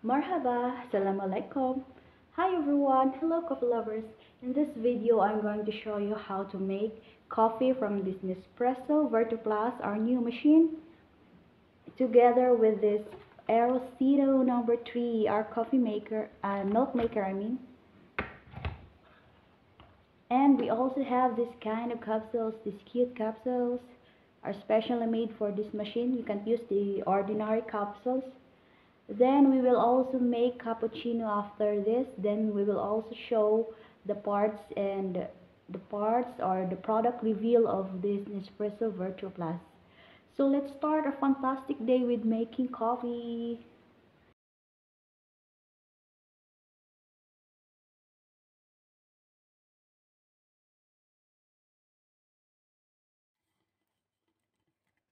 Marhaba, Assalamu alaikum. Hi everyone, hello coffee lovers. In this video, I'm going to show you how to make coffee from this Nespresso Vertuo Plus, our new machine, together with this aeroccino3, our coffee maker, milk maker I mean. And we also have this kind of capsules, these cute capsules are specially made for this machine. You can use the ordinary capsules. Then we will also make cappuccino after this. Then we will also show the parts or the product reveal of this Nespresso Vertuo Plus. So let's start a fantastic day with making coffee.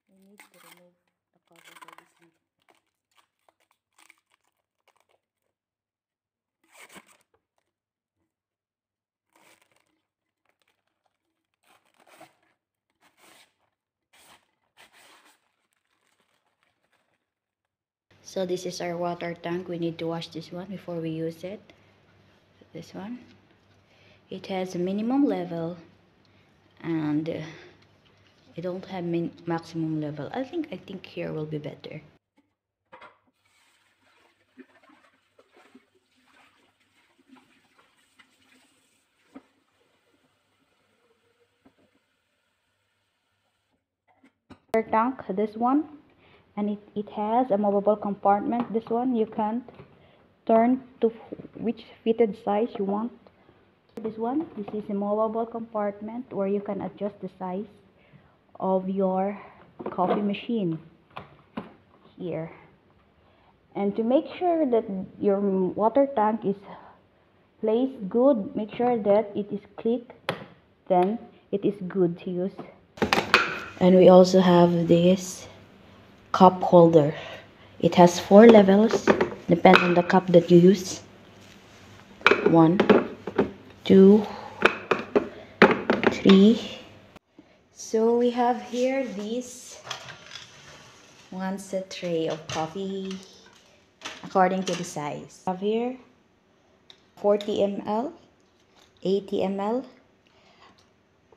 We need to remove the cover for this lid. So this is our water tank. We need to wash this one before we use it. This one. It has a minimum level and I don't have maximum level. I think here will be better. Tank, this one, and it has a movable compartment. This one you can turn to which fitted size you want. This is a movable compartment where you can adjust the size of your coffee machine here. And to make sure that your water tank is placed good, make sure that it is click, then it is good to use. And we also have this cup holder. It has 4 levels, depends on the cup that you use. 1, 2, 3. So we have here this one set tray of coffee according to the size. We have here 40 ml, 80 ml,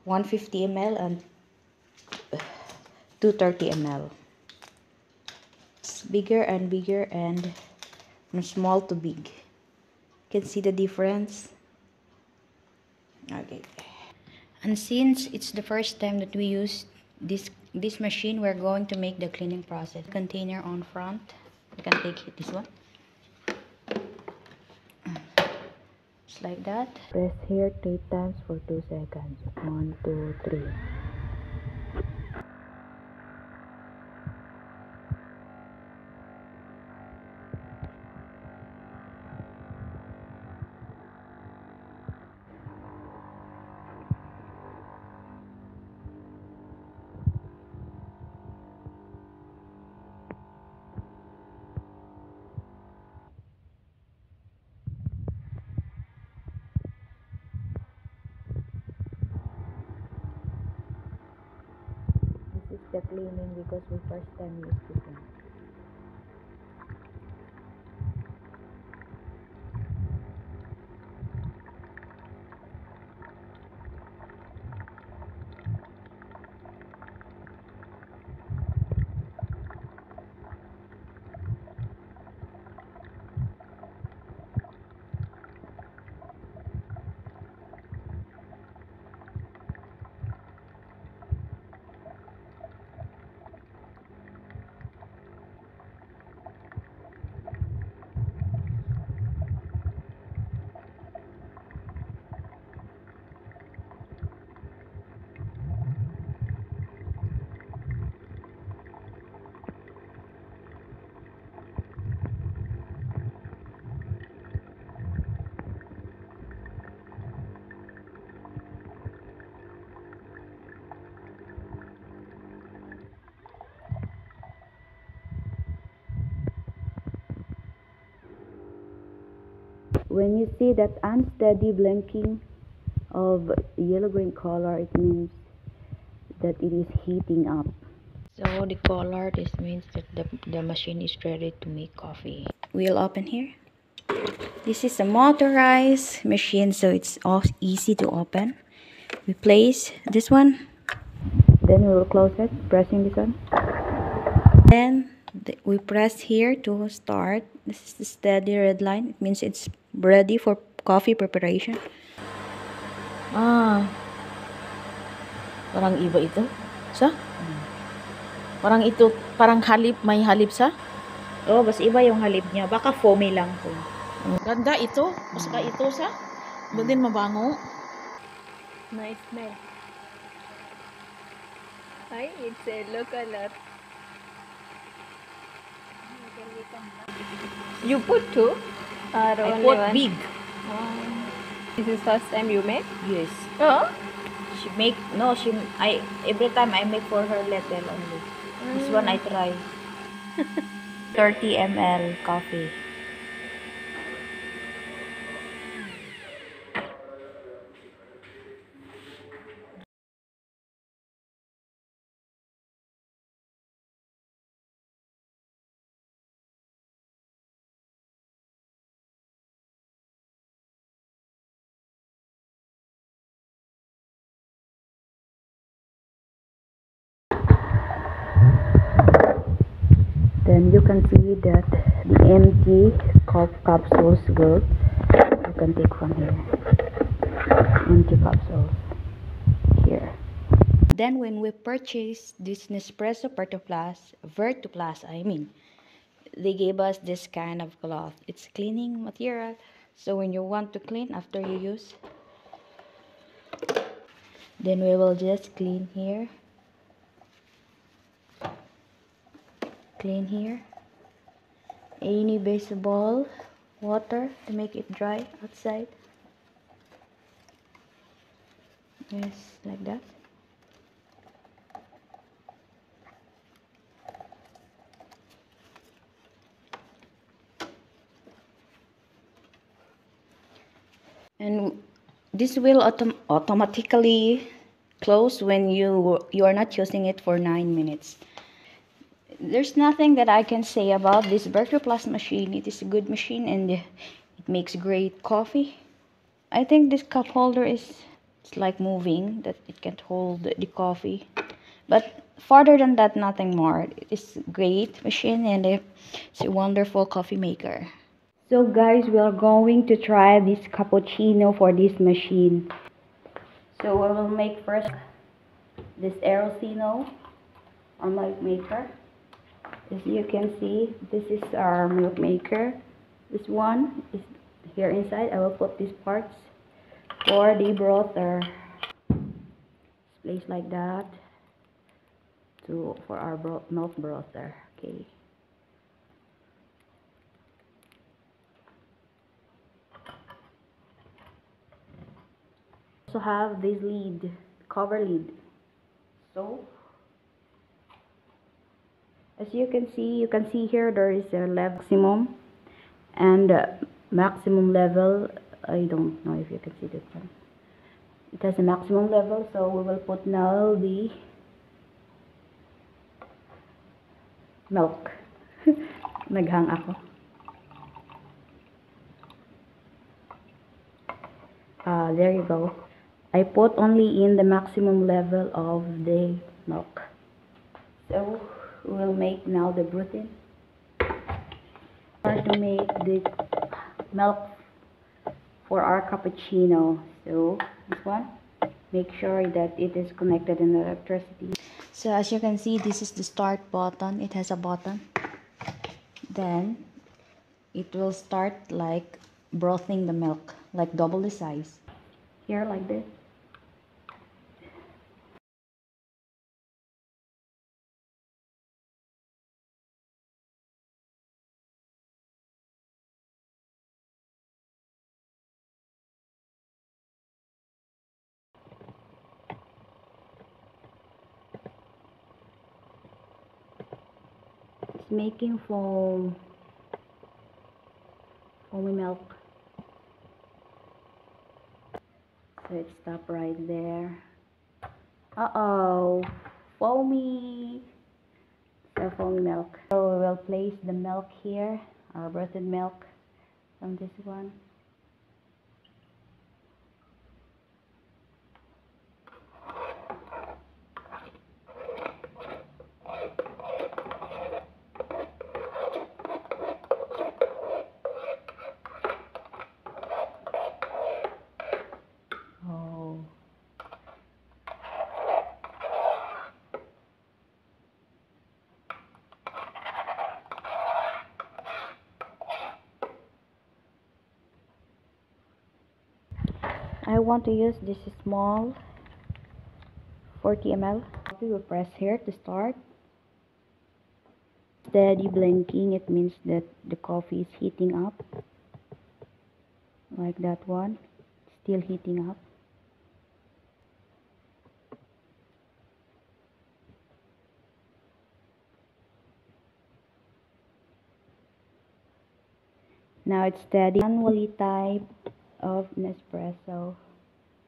150 ml, and 230 ml. It's bigger and bigger and from small to big. You can see the difference. Okay. And since it's the first time that we use this machine, we're going to make the cleaning process. Container on front. You can take this one. Just like that. Press here 3 times for 2 seconds. 1, 2, 3. This is the cleaning because we first time use this one. When you see that unsteady blinking of yellow-green color, it means that it is heating up. So the color, this means that the machine is ready to make coffee. we'll open here. This is a motorized machine, so it's all easy to open. We place this one, then we will close it, pressing this one. Then we press here to start. This is the steady red line. It means it's ready for coffee preparation. Parang iba ito. Sa? Parang ito, parang halip, may halip sa? Oh, mas iba yung halip niya. Baka foamy lang to. Ganda ito. Mas ka ito sa? Ba din mabango? Nice smell. Hi, it's a local lot. You put two? Or I only put one? big. This is first time you make? Yes. Oh? She make, no, every time I make for her little only. This one I try. 30 ml coffee. Then you can see that the empty capsules you can take from here. Empty capsules here. Then when we purchased this Nespresso Vertuo Plus, they gave us this kind of cloth. It's cleaning material. So when you want to clean after you use, then we will just clean here. Clean here. Any baseball water to make it dry outside. Yes, like that. And this will automatically close when you are not using it for 9 minutes. There's nothing that I can say about this Vertuo Plus machine. It is a good machine and it makes great coffee. I think this cup holder it's like moving, that it can hold the coffee. But farther than that, nothing more. It is a great machine and it's a wonderful coffee maker. So guys, we are going to try this cappuccino for this machine. So we will make first this aeroccino, our milk maker. As you can see, this is our milk maker. This one is here inside. I will put these parts for the brother. It's placed like that for our milk brother. Okay. Also have this cover lid. So as you can see here there is a maximum and maximum level. I don't know if you can see this one. It has a maximum level, so we will put now the milk. Naghang ako. There you go. I put only in the maximum level of the milk. So we'll make now the protein. To make the milk for our cappuccino. So this one, make sure that it is connected in electricity. So as you can see, this is the start button. It has a button. Then it will start like brothing the milk, like double the size. Here like this. It's making foamy milk. So it stopped right there. Uh-oh, foamy. So foamy milk. So we will place the milk here our roasted milk from this one. Oh. I want to use this small 40 ml. We will press here to start. Steady blinking, it means that the coffee is heating up. Like that one, still heating up. Now it's steady. Manually type of Nespresso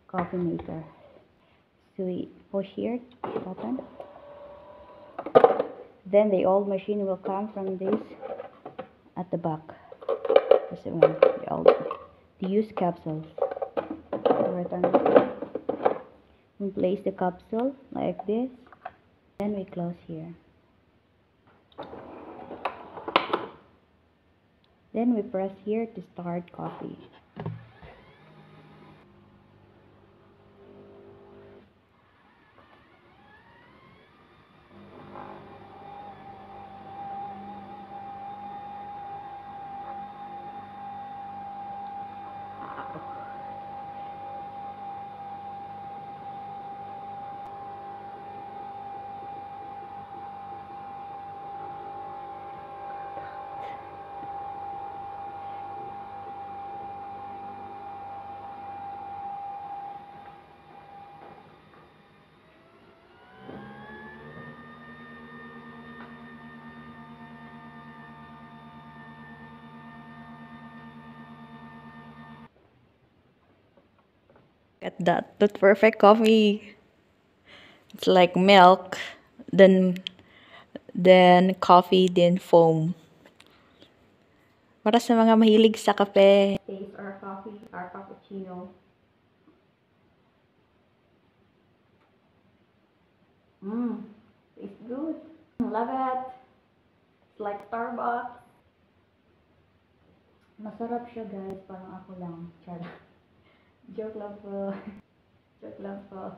coffee maker. So we push here button. Then the old machine will come from this at the back. This one, the used capsules. We place the capsule like this. Then we close here. Then we press here to start coffee. At that perfect coffee. It's like milk, then coffee, then foam. Para sa mga mahilig sa kape. Taste our coffee, our cappuccino. Tastes good. Love it. It's like Starbucks. Masarap siya guys, parang ako lang. Charot. Joke lang po. Joke lang po.